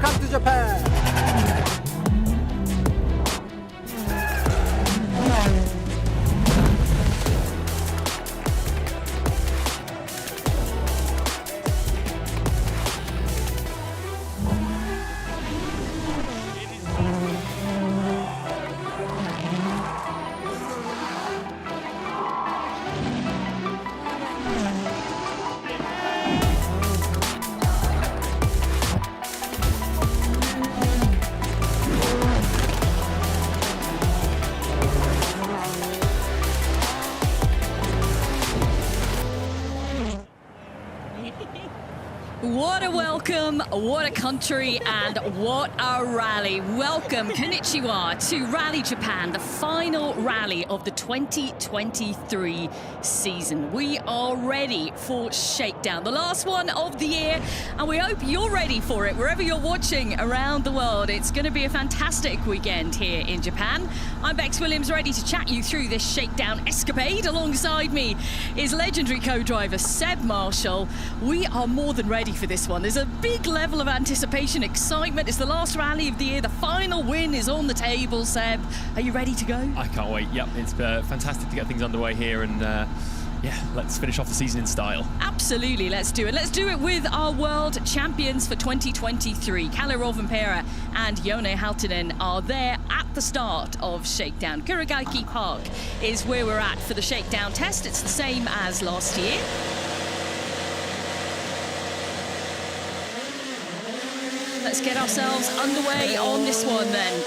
Welcome to Japan. What a welcome, what a country, and what a rally. Welcome, konnichiwa, to Rally Japan, the final rally of the 2023 season. We are ready for Shakedown, the last one of the year, and we hope you're ready for it wherever you're watching around the world. It's going to be a fantastic weekend here in Japan. I'm Bex Williams, ready to chat you through this Shakedown escapade. Alongside me is legendary co-driver Seb Marshall. We are more than ready for this one. There's a big level of anticipation, excitement. It's the last rally of the year. The final win is on the table, Seb. Are you ready to go? I can't wait. Yep, it's fantastic to get things underway here, and yeah, let's finish off the season in style. Absolutely, let's do it. Let's do it with our world champions for 2023. Kalle Rovanperä and Jone Halttunen are there at the start of Shakedown. Kurigaiki Park is where we're at for the Shakedown test. It's the same as last year. Let's get ourselves underway on this one then.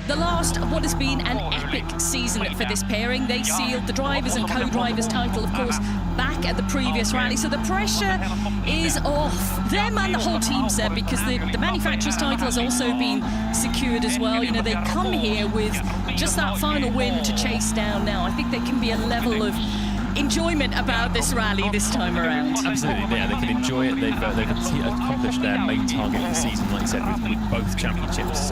The last of what has been an epic season for this pairing. They sealed the drivers and co-drivers title, of course, back at the previous rally. So the pressure is off them and the whole team, Seb, because the manufacturer's title has also been secured as well. You know, they come here with just that final win to chase down now. I think there can be a level of enjoyment about this rally this time around. Absolutely, yeah, they can enjoy it. They've accomplished their main target of the season, like I said, with both championships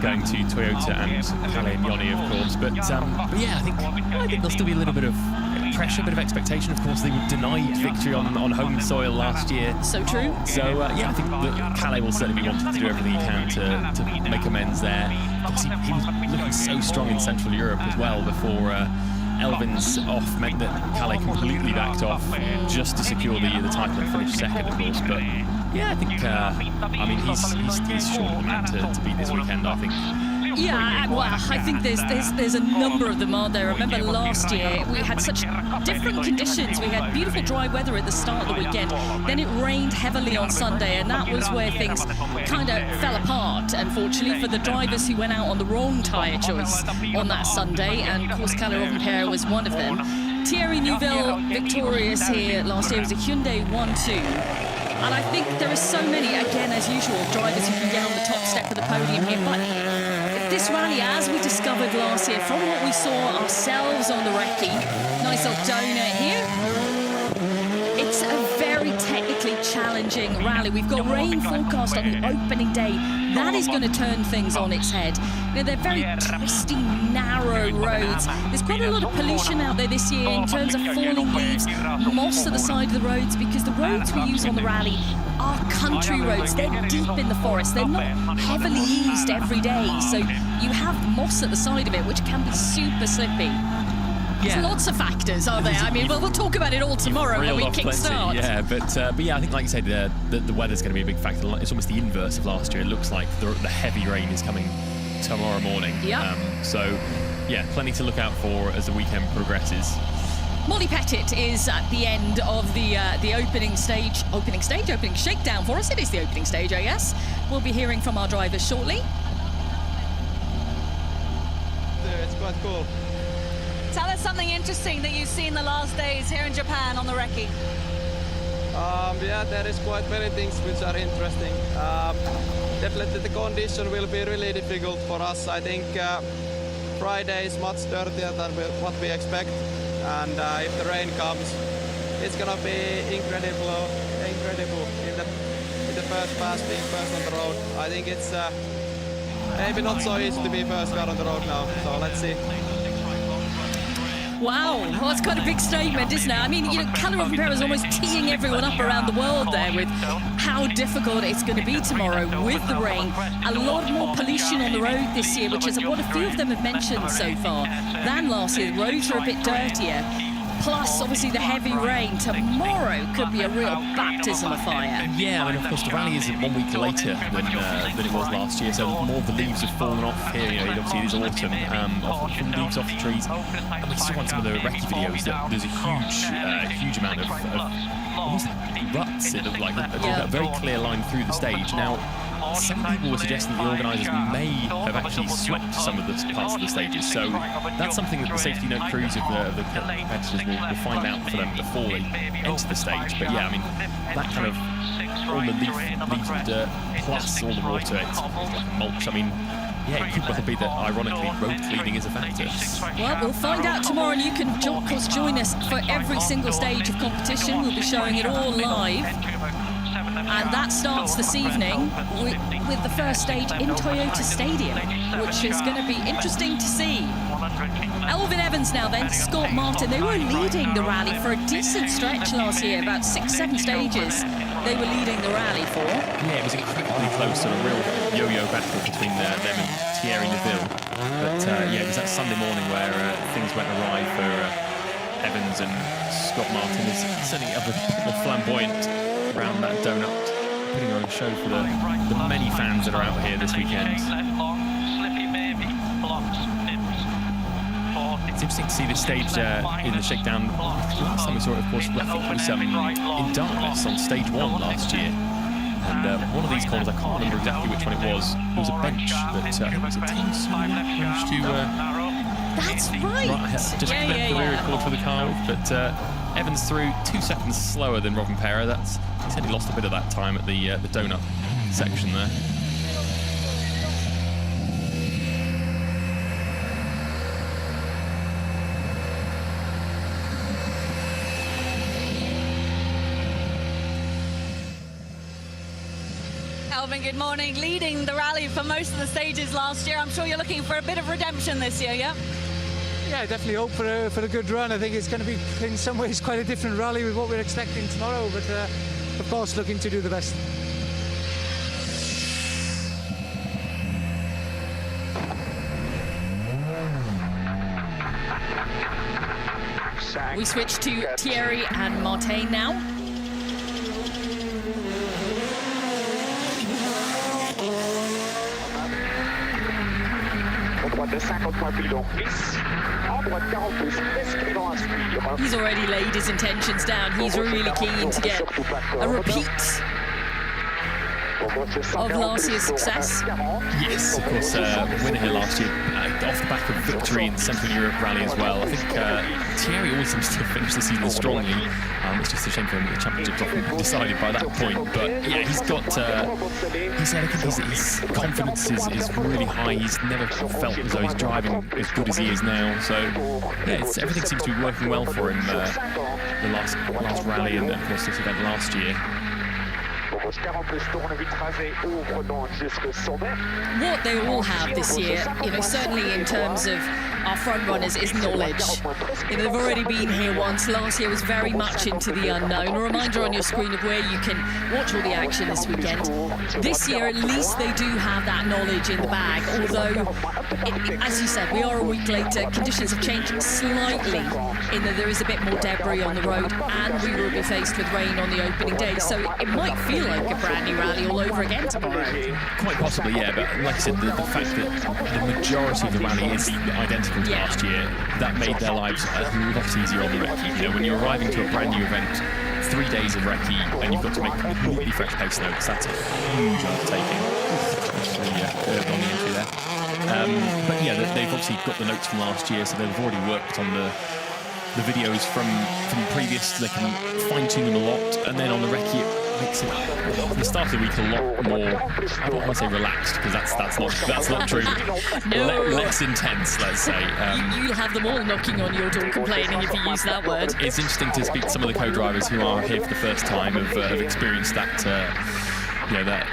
going to Toyota and Kalle and Joni, of course. But yeah, I think there'll still be a little bit of pressure, a bit of expectation. Of course, they were denied victory on home soil last year. So true. So yeah, I think that Kalle will certainly be wanting to do everything he can to make amends there. Of course, he was looking so strong in Central Europe as well before Elvin's off meant that Kalle completely backed off just to secure the title and finish second, of course. But yeah, I think I mean he's sure the man to beat this weekend, I think. Yeah, well, I think there's a number of them, aren't there? Remember last year we had such different conditions. We had beautiful dry weather at the start of the weekend, then it rained heavily on Sunday, and that was where things kind of fell apart, unfortunately, for the drivers who went out on the wrong tyre choice on that Sunday, and of course Kalle Rovanperä was one of them. Thierry Neuville victorious here last year. It was a Hyundai 1-2. And I think there are so many, again, as usual, drivers who can get on the top step of the podium here. But this rally, as we discovered last year, from what we saw ourselves on the recce, nice old donut here, it's a very technically challenging rally. We've got rain forecast on the opening day. That is going to turn things on its head. You know, they're very twisty, narrow roads. There's quite a lot of pollution out there this year in terms of falling leaves, moss at the side of the roads, because the roads we use on the rally are country roads. They're deep in the forest. They're not heavily used every day. So you have moss at the side of it, which can be super slippy. There's lots of factors, are there? I mean, we'll talk about it all tomorrow when we kickstart. Yeah, but yeah, I think, like you said, the weather's going to be a big factor. It's almost the inverse of last year. It looks like the heavy rain is coming tomorrow morning. Yeah. So, yeah, plenty to look out for as the weekend progresses. Molly Pettit is at the end of the opening shakedown for us. It is the opening stage, I guess. We'll be hearing from our drivers shortly. It's quite cool. Tell us something interesting that you've seen the last days here in Japan on the recce. Yeah, there is quite many things which are interesting. Definitely the condition will be really difficult for us. I think Friday is much dirtier than what we expect, and if the rain comes, it's gonna be incredible in the first pass, being first on the road. I think it's maybe not so easy to be first car on the road now, so let's see. Wow, well, that's quite a big statement, isn't it? I mean, you know, Kalle Rovanperä is almost teeing everyone up around the world there with how difficult it's going to be tomorrow with the rain. A lot more pollution on the road this year, which is what a few of them have mentioned so far than last year. The roads are a bit dirtier. Plus, obviously, the heavy rain tomorrow could be a real baptism of fire. Yeah, I mean, of course, the rally is 1 week later than it was last year, so more of the leaves have fallen off here. You know, obviously, it is autumn, from leaves off the trees. And we saw on some of the recce videos that there's a huge amount of almost ruts. It looked like a very clear line through the stage. Now, some people were suggesting the organisers may have actually swept some of the parts of the stages, so that's something that the safety note crews of the competitors will find out for them before they enter the stage. But yeah, I mean, that kind of all the leaves and dirt plus all the water, it's like mulch. I mean, yeah, it could well be that, ironically, road cleaning is a factor. Well, we'll find out tomorrow, and you can, of course, join us for every single stage of competition. We'll be showing it all live. And that starts this evening with the first stage in Toyota Stadium, which is going to be interesting to see. Elfyn Evans now then, Scott Martin, they were leading the rally for a decent stretch last year, about 6-7 stages they were leading the rally for. Yeah, it was incredibly close, and a real yo-yo battle between them and Thierry Neuville. But yeah, it was that Sunday morning where things went awry for Evans, and Scott Martin is certainly a bit more flamboyant around that donut, putting on a show for the many fans that are out here this weekend. It's interesting to see this stage in the Shakedown. Last time we saw it, of course, I think it was in Dartmouth on stage 1 last year. And one of these corners, I can't remember exactly which one it was a bench that I think it was a team managed to... That's right. Just the rear record for the car with, but Evans through 2 seconds slower than Rovanperä. He said he lost a bit of that time at the donut section there. Elfyn, good morning. Leading the rally for most of the stages last year. I'm sure you're looking for a bit of redemption this year, yeah? Yeah, I definitely hope for a good run. I think it's going to be, in some ways, quite a different rally with what we're expecting tomorrow, but of course, looking to do the best. We switch to Thierry and Martin now. He's already laid his intentions down. He's really keen to get a repeat of last year's success. Yes, of course, winner here last year, off the back of victory in the Central Europe Rally as well. I think Thierry always seems to finish the season strongly. It's just a shame for him that the championship's often decided by that point. But yeah, he's got, his confidence is really high. He's never felt as though he's driving as good as he is now. So yeah, everything seems to be working well for him. The last rally and of course this event last year. What they all have this year, you know, certainly in terms of our front runners, is knowledge. You know, they've already been here once. Last year was very much into the unknown. A reminder on your screen of where you can watch all the action this weekend. This year, at least they do have that knowledge in the bag, although, as you said, we are a week later. Conditions have changed slightly in that there is a bit more debris on the road, and we will be faced with rain on the opening day, so it might feel like a brand new rally all over again tomorrow. Quite possibly, yeah, but like I said, the fact that the majority of the rally is identical to last year, that made their lives a lot easier on the recce. You know, when you're arriving to a brand new event, 3 days of recce, and you've got to make completely fresh pace notes, that's a huge undertaking. Curved on the entry there. But yeah, they've obviously got the notes from last year, so they've already worked on the videos from previous, so they can fine-tune them a lot, and then on the recce it makes it the start of the week a lot more, I don't want to say relaxed, because that's not true. No. Less intense, let's say. You'll have them all knocking on your door complaining if you use that word. It's interesting to speak to some of the co-drivers who are here for the first time, have experienced that, that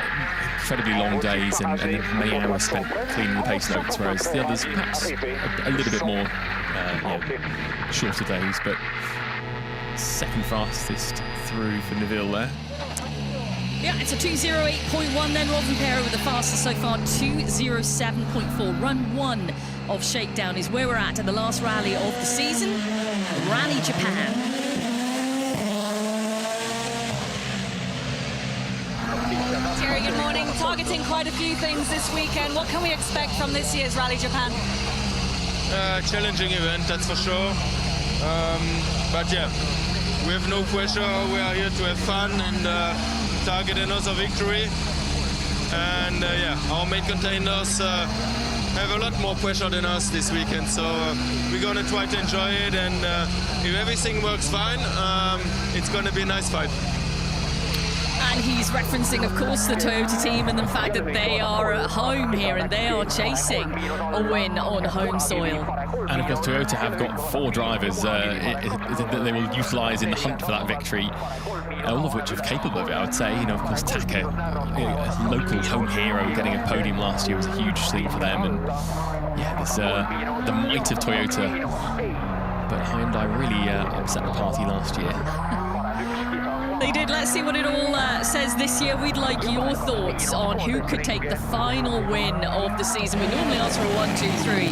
incredibly long days and many hours spent cleaning the pace notes, whereas the others perhaps a little bit more shorter days, but second fastest through for Neville there. Yeah, it's a 2:08.1 then. Rovanperä with the fastest so far, 2:07.4. Run 1 of Shakedown is where we're at in the last rally of the season. Rally Japan. Thierry, good morning. Targeting quite a few things this weekend. What can we expect from this year's Rally Japan? Challenging event, that's for sure. But yeah, we have no pressure. We are here to have fun and target another victory. And yeah, our main containers have a lot more pressure than us this weekend. So we're going to try to enjoy it. And if everything works fine, it's going to be a nice fight. And he's referencing, of course, the Toyota team and the fact that they are at home here and they are chasing a win on home soil. And of course, Toyota have got 4 drivers that they will utilise in the hunt for that victory, all of which are capable of it, I would say. You know, of course, Taka, a local home hero, getting a podium last year was a huge thing for them. And yeah, there's the might of Toyota. But Hyundai really upset the party last year. They did. Let's see what it all says this year. We'd like your thoughts on who could take the final win of the season. We normally ask for a 1, 2, 3,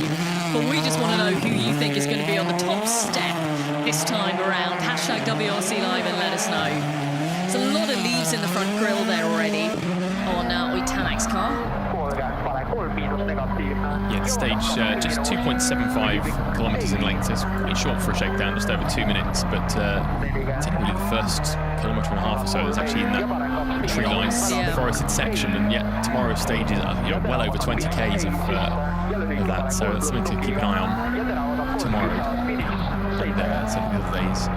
but we just want to know who you think is going to be on the top step this time around. Hashtag WRC Live and let us know. There's a lot of leaves in the front grille there already on Tanak's car. Yeah, the stage just 2.75 kilometres in length. It's pretty short for a shakedown, just over 2 minutes, but it's only really the first kilometre and a half or so that's actually in that tree-lined forested section, and yet tomorrow's stage is well over 20 k's of that, so that's something to keep an eye on tomorrow and some of the other days.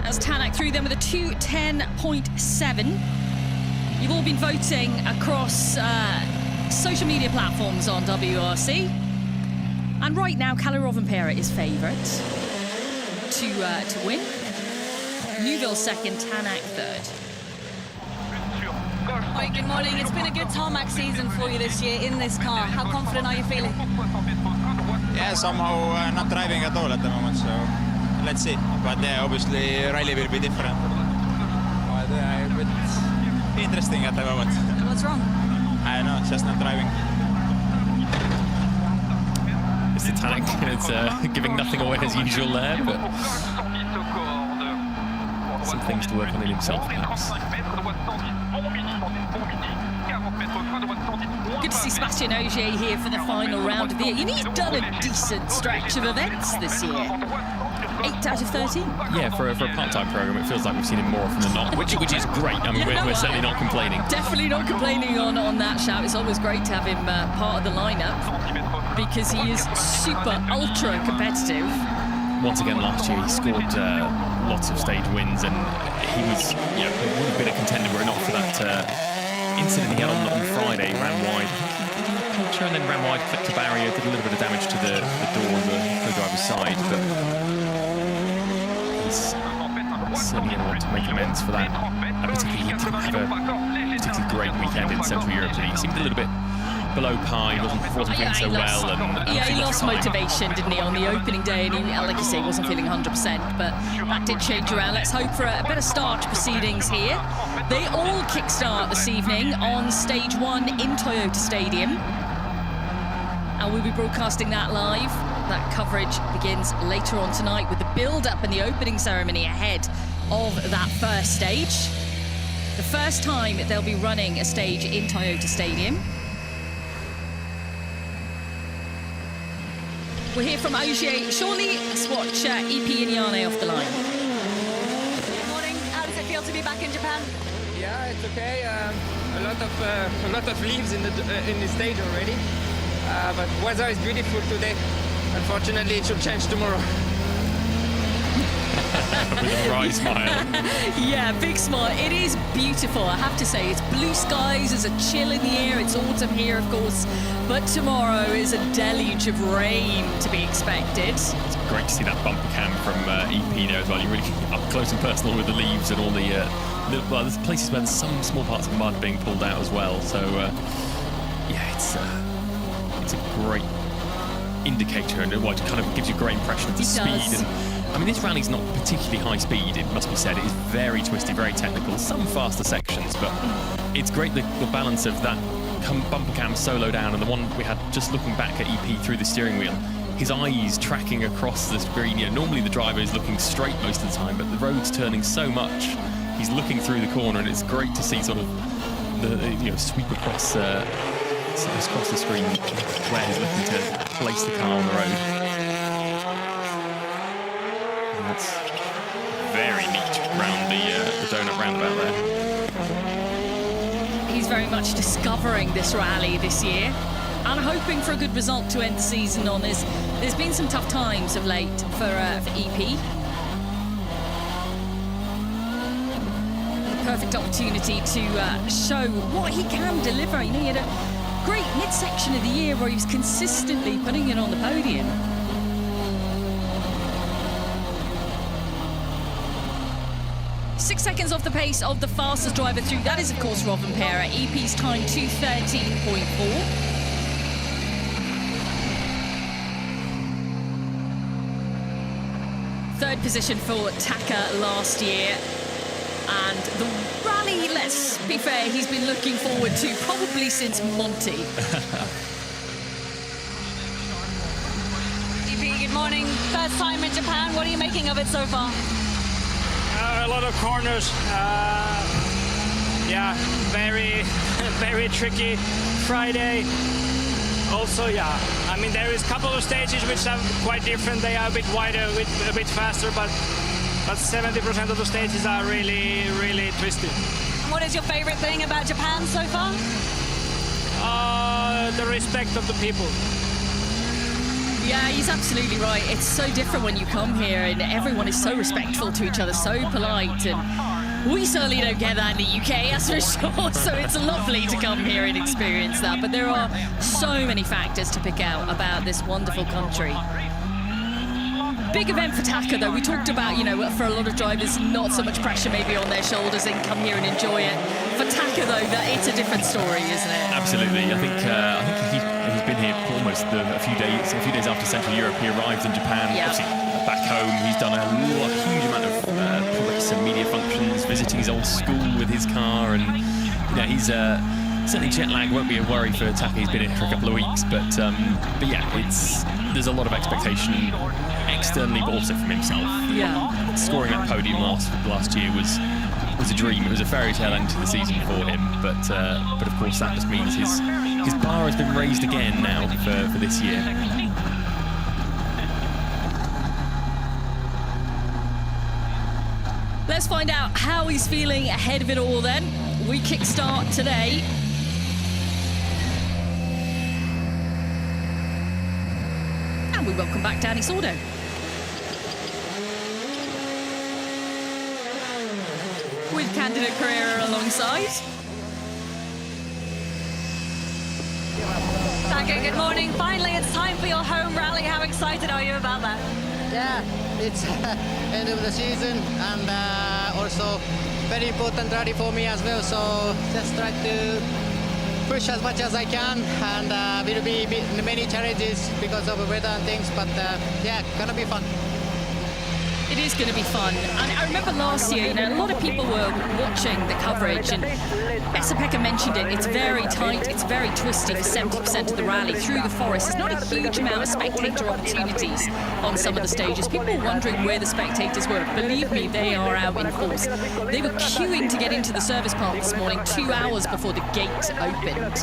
As Tanak through them with a 2:10.7. You've all been voting across social media platforms on WRC. And right now, Kalle Rovanperä is favourite to win. Neuville second, Tanak third. Right, good morning. It's been a good tarmac season for you this year in this car. How confident are you feeling? Yeah, somehow not driving at all at the moment, so let's see. But yeah, obviously rally will be different. But a bit interesting at the moment. What's wrong? I don't know, just not driving. It's the Tank. It's giving nothing away as usual there, but some things to work on in himself, perhaps. Good to see Sébastien Ogier here for the final round of the year. And he's done a decent stretch of events this year. 8 out of 13. Yeah, for a part-time programme, it feels like we've seen him more often than not, which is great. I mean, we're certainly not complaining. Definitely not complaining on that shout. It's always great to have him part of the lineup because he is super, ultra competitive. Once again, last year he scored lots of stage wins, and he was, would have been a contender were it not for that incident he had on Friday. He ran wide, and then ran wide, clipped a barrier, did a little bit of damage to the door on the co-driver's side, but he's certainly going to want to make amends for that. Particularly, he didn't have a particularly great weekend in Central Europe. He seemed a little bit below par. He wasn't feeling so well. He lost motivation, didn't he, on the opening day? And he, like you say, wasn't feeling 100%. But that did change around. Let's hope for a better start to proceedings here. They all kickstart this evening on stage 1 in Toyota Stadium. And we'll be broadcasting that live. That coverage begins later on tonight with the build-up and the opening ceremony ahead of that first stage. The first time they'll be running a stage in Toyota Stadium. We'll hear from Ogier shortly. Let's watch EP and Yane off the line. Good morning. How does it feel to be back in Japan? Yeah, it's okay. A lot of leaves in the stage already. But weather is beautiful today. Unfortunately, it should change tomorrow. With a wry smile. Yeah, big smile. It is beautiful, I have to say. It's blue skies, there's a chill in the air. It's autumn here, of course. But tomorrow is a deluge of rain to be expected. It's great to see that bumper cam from EP there as well. You're really up close and personal with the leaves and all well, there's places where there's some small parts of mud being pulled out as well. So, yeah, it's a great indicator, and it kind of gives you a great impression of the speed. And I mean, this rally's not particularly high speed, it must be said. It is very twisty, very technical, some faster sections, but it's great the balance of that bumper cam solo down and the one we had just looking back at EP through the steering wheel. His eyes tracking across the screen. Normally the driver is looking straight most of the time, but the road's turning so much, he's looking through the corner, and it's great to see sort of the sweep across the screen where he's looking to place the car on the road. And that's very neat around the donut roundabout there. He's very much discovering this rally this year and hoping for a good result to end the season on. There's been some tough times of late for EP. The perfect opportunity to show what he can deliver. He had a great midsection of the year where he was consistently putting it on the podium. Six seconds off the pace of the fastest driver through. That is, of course, Rovanperä. EP's time 2:13.4. Third position for Taka last year. And the rally, let's be fair, he's been looking forward to probably since Monty. EP, good morning. First time in Japan. What are you making of it so far? A lot of corners. Yeah, very, very tricky. Friday. Also, yeah. I mean, there is a couple of stages which are quite different. They are a bit wider, a bit faster, but 70% of the stages are really, really twisty. What is your favorite thing about Japan so far? The respect of the people. Yeah, he's absolutely right. It's so different when you come here, and everyone is so respectful to each other, so polite, and we certainly don't get that in the UK, that's for sure. So it's lovely to come here and experience that. But there are so many factors to pick out about this wonderful country. Big event for Taka, though. We talked about, for a lot of drivers, not so much pressure maybe on their shoulders. They can come here and enjoy it. For Taka, though, it's a different story, isn't it? Absolutely. I think he's been here for almost a few days after Central Europe. He arrived in Japan. Yeah. Obviously, back home, he's done a huge amount of press and media functions, visiting his old school with his car, and he's certainly jet lag won't be a worry for Taka. He's been here for a couple of weeks, but yeah, there's a lot of expectation externally, but also from himself. Yeah. Scoring that podium last year was a dream. It was a fairy tale end to the season for him, but of course that just means his bar has been raised again now for this year. Let's find out how he's feeling ahead of it all then. We kickstart today. And we welcome back Dani Sordo. With candidate Carrera alongside. Taka, good morning. Finally, it's time for your home rally. How excited are you about that? Yeah, it's end of the season, and also very important rally for me as well. So just try to push as much as I can, and will be many challenges because of the weather and things. But yeah, gonna be fun. It is going to be fun. And I remember last year, a lot of people were watching the coverage, and Vesa-Pekka mentioned it. It's very tight, it's very twisty for 70% of the rally through the forest. There's not a huge amount of spectator opportunities on some of the stages. People were wondering where the spectators were. Believe me, they are out in force. They were queuing to get into the service park this morning 2 hours before the gate opened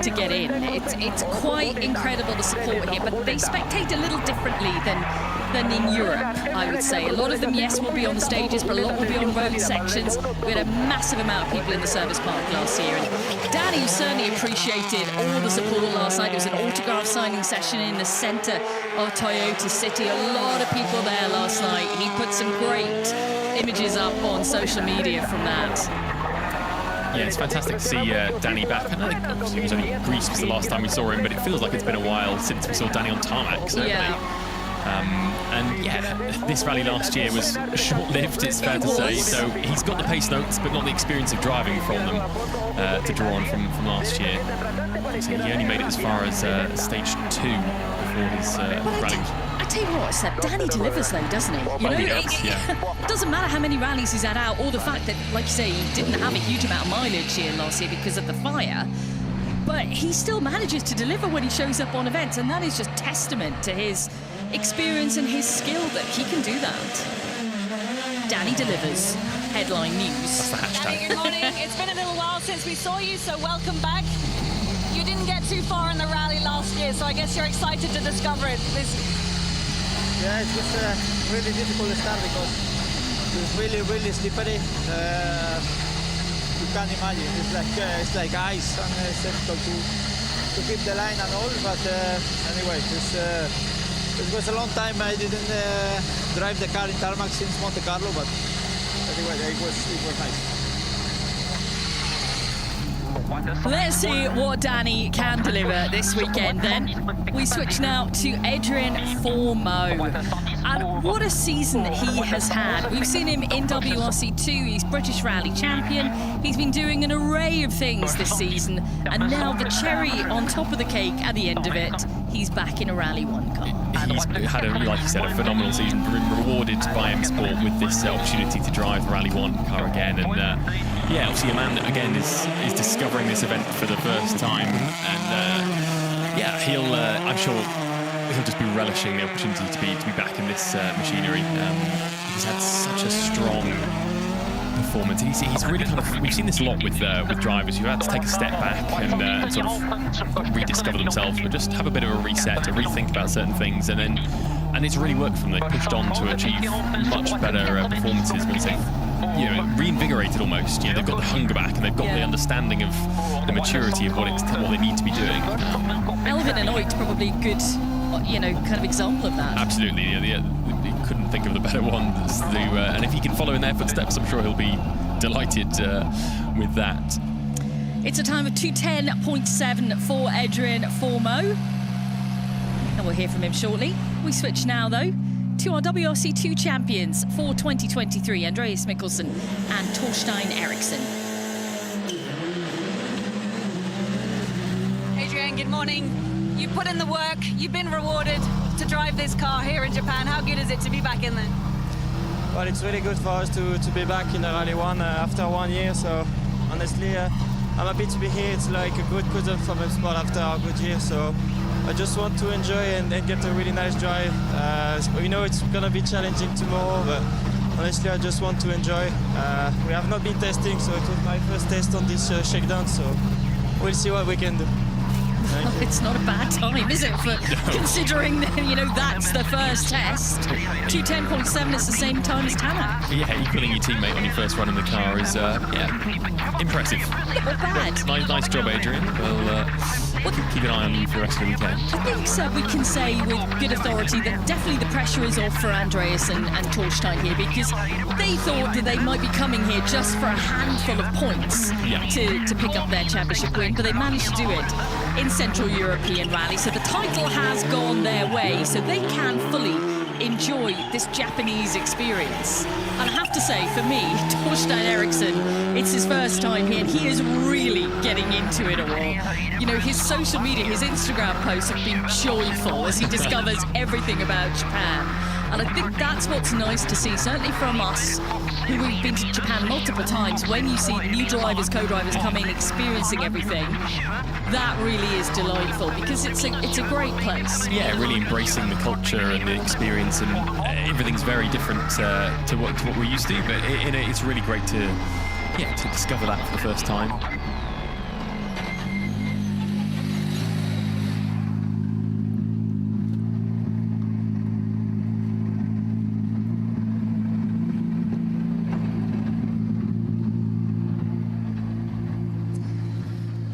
to get in. It's quite incredible, the support here, but they spectate a little differently than in Europe, I would say. A lot of them, yes, will be on the stages, but a lot will be on road sections. We had a massive amount of people in the service park last year, and Dani certainly appreciated all the support last night. There was an autograph signing session in the centre of Toyota City. A lot of people there last night. He put some great images up on social media from that. Yeah, it's fantastic to see Dani back. I think obviously it was only Greece was the last time we saw him, but it feels like it's been a while since we saw Dani on tarmac, certainly. Yeah. And yeah, this rally last year was short-lived, it's fair to say. So he's got the pace notes, but not the experience of driving from them to draw on from last year. So he only made it as far as stage 2 before his rally. I tell you what, Seb, Dani delivers though, doesn't he? You know, he does, it doesn't matter how many rallies he's had out, or the fact that, like you say, he didn't have a huge amount of mileage here last year because of the fire. But he still manages to deliver when he shows up on events, and that is just testament to his experience and his skill that he can do that. Dani delivers. Headline news. That's the hashtag. Dani, good morning. It's been a little while since we saw you, so welcome back. You didn't get too far in the rally last year, so I guess you're excited to discover it. Yeah, it was really difficult to start because it was really slippery. You can't imagine. It's like ice, and it's difficult to keep the line and all. But anyway, it was a long time. I didn't drive the car in tarmac since Monte Carlo, but anyway, it was nice. Let's see what Dani can deliver this weekend then. We switch now to Adrien Fourmaux. And what a season he has had. We've seen him in WRC2, he's British Rally champion. He's been doing an array of things this season. And now the cherry on top of the cake at the end of it, he's back in a Rally 1 car. He's had, like you said, a phenomenal season, been rewarded by M Sport with this opportunity to drive the Rally 1 car again. And yeah, obviously a man that, again, is discovering this event for the first time. And yeah, I'm sure he'll just be relishing the opportunity to be back in this machinery. He's had such a strong performance. He's really kind of, we've seen this a lot with drivers who had to take a step back and sort of rediscover themselves, but just have a bit of a reset to rethink about certain things, and it's really worked for them. They pushed on to achieve much better performances when they've reinvigorated almost. They've got the hunger back, and they've got the understanding of the maturity of what they need to be doing. Elvin and Oit probably a good, kind of example of that. Absolutely, you couldn't think of the better ones to do. And if he can follow in their footsteps, I'm sure he'll be delighted with that. It's a time of 2:10.7 for Adrien Fourmaux. And we'll hear from him shortly. We switch now, though, to our WRC2 champions for 2023, Andreas Mikkelsen and Torstein Eriksson. Adrien, good morning. You put in the work, you've been rewarded to drive this car here in Japan. How good is it to be back in there? Well, it's really good for us to be back in the Rally 1 after 1 year, so honestly, I'm happy to be here. It's like a good cousin from M Sport after a good year, so I just want to enjoy and get a really nice drive. We know it's gonna be challenging tomorrow, but honestly, I just want to enjoy. We have not been testing, so it was my first test on this Shakedown, so we'll see what we can do. It's not a bad time, is it, for considering that, that's the first test. 2:10.7 is the same time as Tanner. Yeah, equaling your teammate on your first run in the car is, impressive. Not bad. Nice job, Adrien. We'll keep an eye on you for the rest of the weekend. I think so. We can say with good authority that definitely the pressure is off for Andreas and Torstein here, because they thought that they might be coming here just for a handful of points to pick up their championship win, but they managed to do it in Central European Rally. So the title has gone their way, so they can fully enjoy this Japanese experience. And I have to say, for me, Torstein Eriksson, it's his first time here, and he is really getting into it all. His social media, his Instagram posts have been joyful as he discovers everything about Japan. And I think that's what's nice to see, certainly from us, who we've been to Japan multiple times. When you see new drivers, co-drivers coming, experiencing everything, that really is delightful, because it's a great place. Yeah, really embracing the culture and the experience, and everything's very different to what we're used to. But it's really great to discover that for the first time.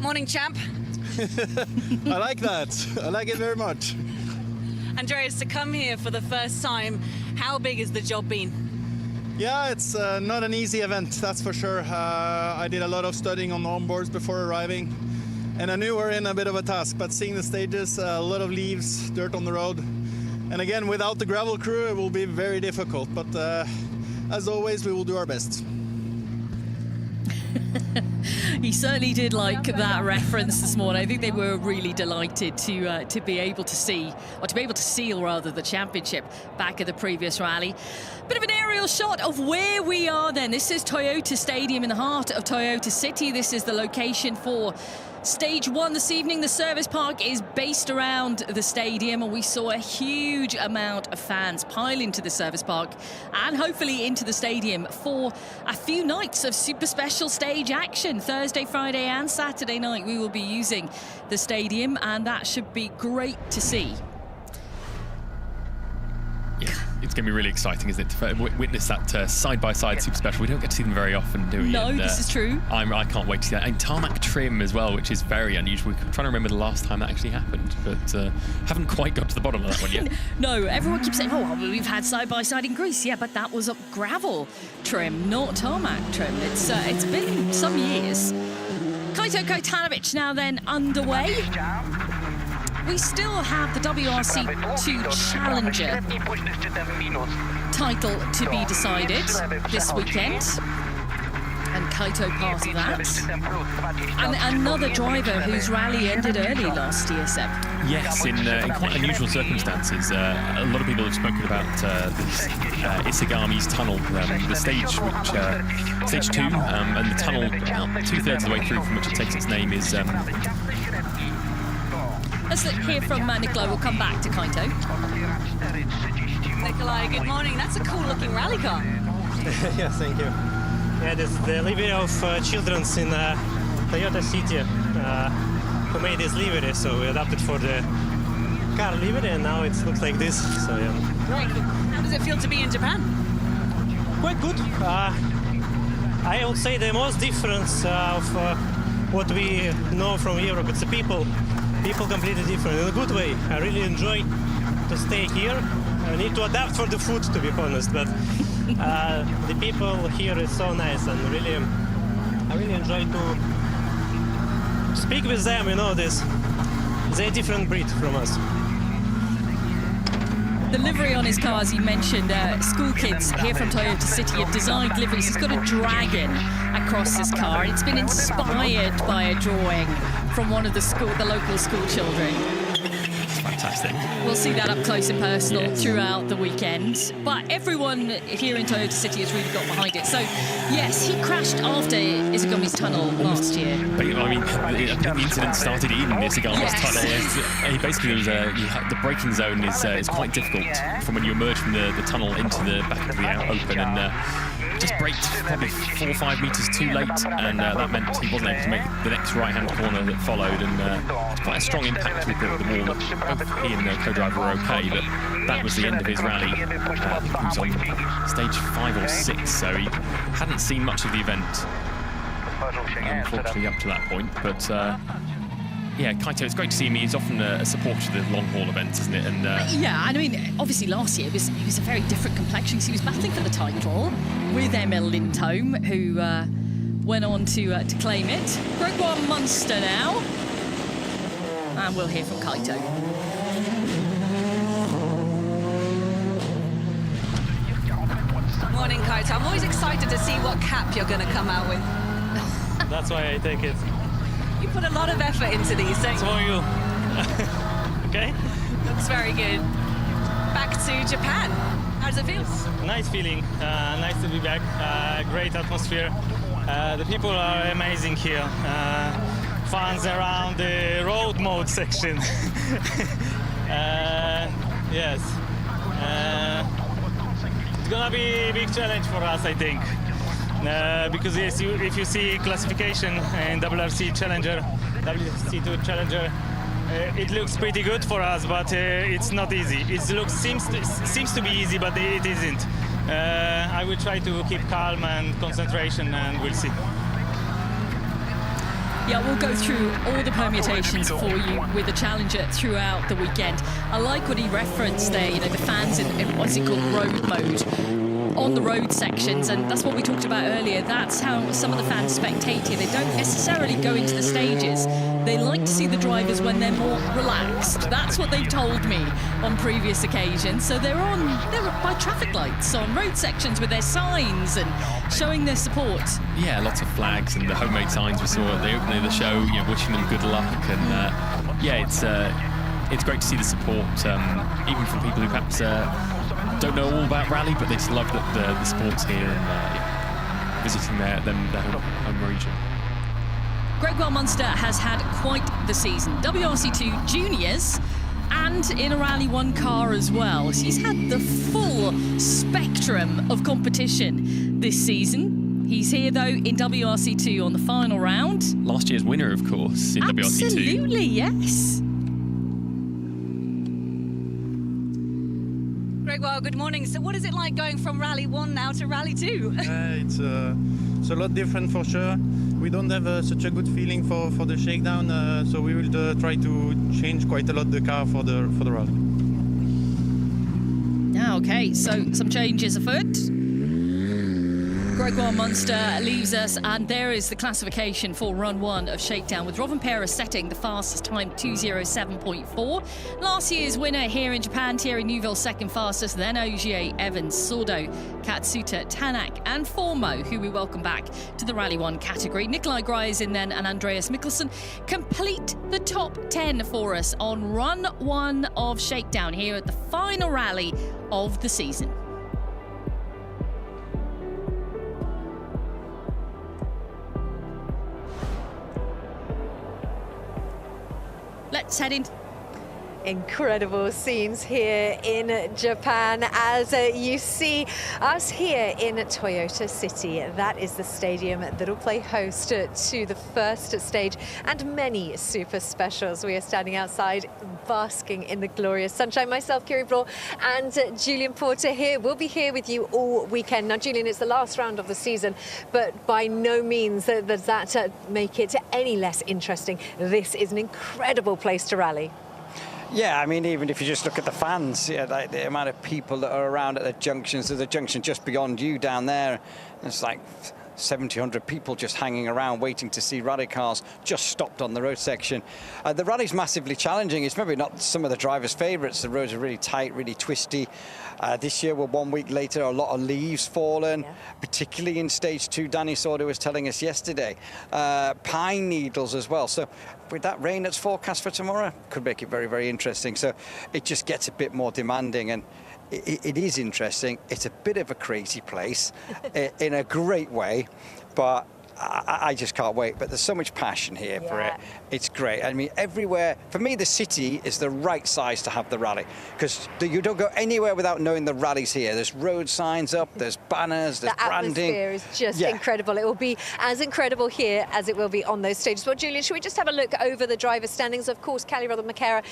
Morning, champ. I like that. I like it very much. Andreas, to come here for the first time, how big has the job been? Yeah, it's not an easy event, that's for sure. I did a lot of studying on onboards before arriving, and I knew we were in a bit of a task, but seeing the stages, a lot of leaves, dirt on the road, And again, without the gravel crew, it will be very difficult. But as always, we will do our best. He certainly did like that reference this morning. I think they were really delighted to be able to see, or to be able to seal rather, the championship back at the previous rally. Bit of an aerial shot of where we are then. This is Toyota Stadium in the heart of Toyota City. This is the location for Stage 1 this evening. The service park is based around the stadium, and we saw a huge amount of fans pile into the service park and hopefully into the stadium for a few nights of super special stage action. Thursday, Friday and Saturday night we will be using the stadium, and that should be great to see. Yeah, it's going to be really exciting, isn't it, to witness that side-by-side super special. We don't get to see them very often, do we? No, and, this is true. I can't wait to see that. And tarmac trim as well, which is very unusual. We're trying to remember the last time that actually happened, but haven't quite got to the bottom of that one yet. No, everyone keeps saying, oh, well, we've had side-by-side in Greece. Yeah, but that was a gravel trim, not tarmac trim. It's been some years. Kaito Kotanovic now then underway. We still have the WRC 2 Challenger title to be decided this weekend, and Kaito part of that. And another driver whose rally ended early last year, Seb. Yes, in quite unusual circumstances. A lot of people have spoken about Isagami's tunnel, the stage, which stage 2, and the tunnel about 2/3 of the way through from which it takes its name is. Let's hear from Nikolai. We'll come back to Kaito. Nikolai, good morning. That's a cool-looking rally car. Yes, thank you. Yeah, this is the livery of children's in Toyota City who made this livery, so we adapted for the car livery, and now it looks like this. So yeah. Very cool. How does it feel to be in Japan? Quite good. I would say the most difference of what we know from Europe, it's the people. People completely different in a good way. I really enjoy to stay here. I need to adapt for the food, to be honest, but the people here is so nice, and really, I really enjoy to speak with them. You know, they're a different breed from us. The livery on his car, as he mentioned, school kids here from Toyota City have designed liveries. He's got a dragon across his car. It's been inspired by a drawing from one of the local school children. Fantastic. We'll see that up close and personal throughout the weekend. But everyone here in Toyota City has really got behind it. So, yes, he crashed after Isagami's tunnel last year. But, I mean, the incident started in Isagami's tunnel. Basically, the braking zone is quite difficult from when you emerge from the tunnel into the back of the open, and just braked probably 4 or 5 meters too late, and that meant he wasn't able to make the next right-hand corner that followed, and quite a strong impact with the wall. Both he and the co-driver were okay, but that was the end of his rally. I think he was on stage 5 or 6, so he hadn't seen much of the event, unfortunately, up to that point. But yeah, Kaito, it's great to see him. He's often a supporter of the long-haul events, isn't it? And yeah, and I mean, obviously last year it was a very different complexion. He was battling for the title with Emil Lindholm, who went on to claim it. Group 1 Munster now, and we'll hear from Kaito. Morning, Kaito. I'm always excited to see what cap you're going to come out with. That's why I take it. You put a lot of effort into these, don't you? It's for you. Okay? Looks very good. Back to Japan. How does it feel? Nice feeling. Nice to be back. Great atmosphere. The people are amazing here. Fans around the road mode section. Yes. It's gonna be a big challenge for us, I think. Because yes, if you see classification in WRC Challenger, WRC2 Challenger, it looks pretty good for us, but it's not easy. It seems to be easy, but it isn't. I will try to keep calm and concentration, and we'll see. Yeah, we'll go through all the permutations for you with the Challenger throughout the weekend. I like what he referenced there, you know, the fans in what's it called, road mode, on the road sections, and that's what we talked about earlier. That's how some of the fans spectate here. They don't necessarily go into the stages. they like to see the drivers when they're more relaxed. That's what they've told me on previous occasions. So they're by traffic lights on road sections with their signs and showing their support. Yeah, lots of flags and the homemade signs we saw at the opening of the show, wishing them good luck. And it's great to see the support, even from people who perhaps don't know all about rally, but they just love the sport's here and visiting their home region. Gregoire Munster has had quite the season. WRC2 Juniors and in a Rally 1 car as well. He's had the full spectrum of competition this season. He's here, though, in WRC2 on the final round. Last year's winner, of course, in WRC2. Absolutely, yes. Gregoire, good morning. So what is it like going from Rally 1 now to Rally 2? It's a lot different for sure. We don't have such a good feeling for the shakedown, so we will try to change quite a lot the car for the rally. Okay, so some changes afoot. Gregoire Munster leaves us, and there is the classification for Run 1 of Shakedown, with Rovanperä setting the fastest time, 2:07.4. Last year's winner here in Japan, Thierry Neuville, second fastest, then Ogier, Evans, Sordo, Katsuta, Tanak and Fourmaux, who we welcome back to the Rally 1 category. Nikolai Greisin then and Andreas Mikkelsen complete the top 10 for us on Run 1 of Shakedown here at the final rally of the season. Let's head in. Incredible scenes here in Japan as you see us here in Toyota City. That is the stadium that will play host to the first stage and many super specials. We are standing outside basking in the glorious sunshine. Myself, Kiri Braw, and Julian Porter here. We'll be here with you all weekend. Now, Julian, it's the last round of the season, but by no means does that make it any less interesting. This is an incredible place to rally. Yeah, I mean, even if you just look at the fans, like the amount of people that are around at the junctions, there's a junction just beyond you down there. It's like 70, 100 people just hanging around waiting to see rally cars just stopped on the road section. The rally's massively challenging. It's maybe not some of the drivers' favourites. The roads are really tight, really twisty. This year, we're 1 week later, a lot of leaves fallen, particularly in stage 2. Dani Sordo was telling us yesterday. Pine needles as well. So with that rain that's forecast for tomorrow, could make it very, very interesting. So it just gets a bit more demanding, and it is interesting. It's a bit of a crazy place in a great way, but I just can't wait. But there's so much passion here for it. It's great. I mean, everywhere. For me, the city is the right size to have the rally, because you don't go anywhere without knowing the rally's here. There's road signs up, there's banners, there's branding. The atmosphere is just incredible. It will be as incredible here as it will be on those stages. Well, Julian, should we just have a look over the driver standings? Of course, Callie Rovanperä,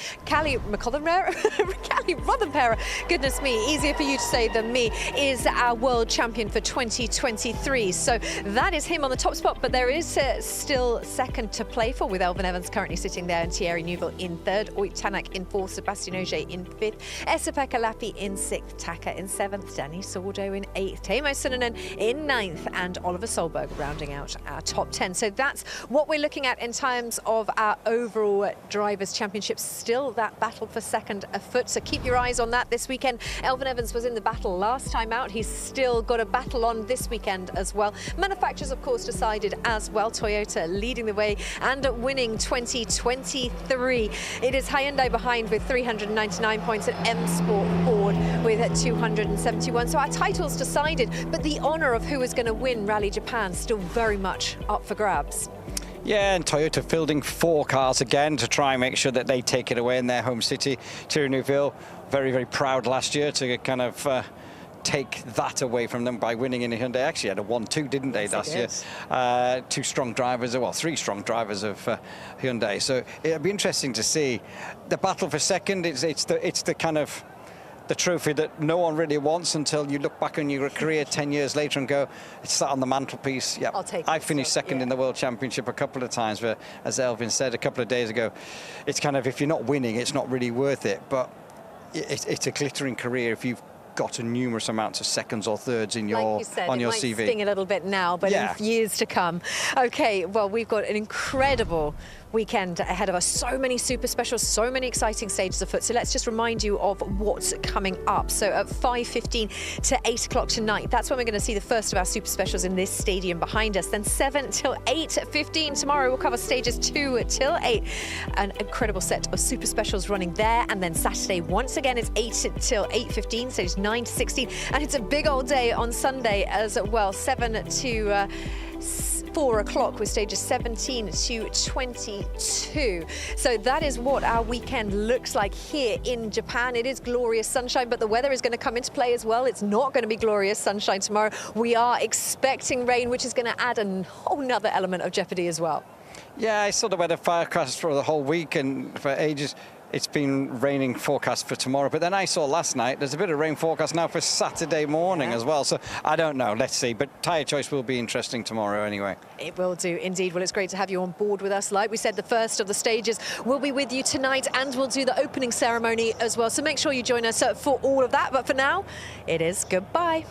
goodness me, easier for you to say than me, is our world champion for 2023. So that is him on the top spot, but there is still second to play for, with Elvin Evans currently sitting there and Thierry Neuville in third, Oyt Tanak in fourth, Sebastian Ogier in fifth, Esa-Pekka Lappi in sixth, Taka in seventh, Dani Sordo in eighth, Teemu Suninen in ninth, and Oliver Solberg rounding out our top 10. So that's what we're looking at in terms of our overall Drivers' Championship. Still that battle for second afoot, so keep your eyes on that this weekend. Elvin Evans was in the battle last time out. He's still got a battle on this weekend as well. Manufacturers, of course, decided as well. Toyota leading the way and winning 2023. It is Hyundai behind with 399 points, and M Sport Ford with 271. So our title's decided, but the honour of who is going to win Rally Japan still very much up for grabs. Yeah, and Toyota fielding 4 cars again to try and make sure that they take it away in their home city. Thierry Neuville, very, very proud last year to kind of take that away from them by winning in Hyundai. Actually had a 1-2, didn't they, last year? 2 strong drivers, well, 3 strong drivers of Hyundai. So it'll be interesting to see the battle for second. It's the kind of the trophy that no one really wants until you look back on your career 10 years later and go, it's sat on the mantelpiece. Yeah, I finished second in the World Championship a couple of times, but as Elvin said a couple of days ago, it's kind of, if you're not winning, it's not really worth it. But it's a glittering career if you've got a numerous amounts of seconds or thirds in your like you said, on your It CV. might sting a little bit now, but in years to come. Okay, well, we've got an incredible weekend ahead of us. So many super specials, so many exciting stages afoot. So let's just remind you of what's coming up. So at 5:15 to 8 o'clock tonight, that's when we're going to see the first of our super specials in this stadium behind us. Then 7 till 8:15 tomorrow, we'll cover stages 2 till 8. An incredible set of super specials running there. And then Saturday, once again, it's 8 till 8:15, stages 9 to 16. And it's a big old day on Sunday as well, 7 to 4 o'clock with stages 17 to 22. So that is what our weekend looks like here in Japan. It is glorious sunshine, but the weather is going to come into play as well. It's not going to be glorious sunshine tomorrow. We are expecting rain, which is going to add a whole nother element of jeopardy as well. Yeah, I saw the weather forecast for the whole week, and for ages it's been raining forecast for tomorrow. But then I saw last night there's a bit of rain forecast now for Saturday morning as well. So I don't know. Let's see. But tyre choice will be interesting tomorrow anyway. It will do indeed. Well, it's great to have you on board with us. Like we said, the first of the stages will be with you tonight, and we'll do the opening ceremony as well. So make sure you join us for all of that. But for now, it is goodbye.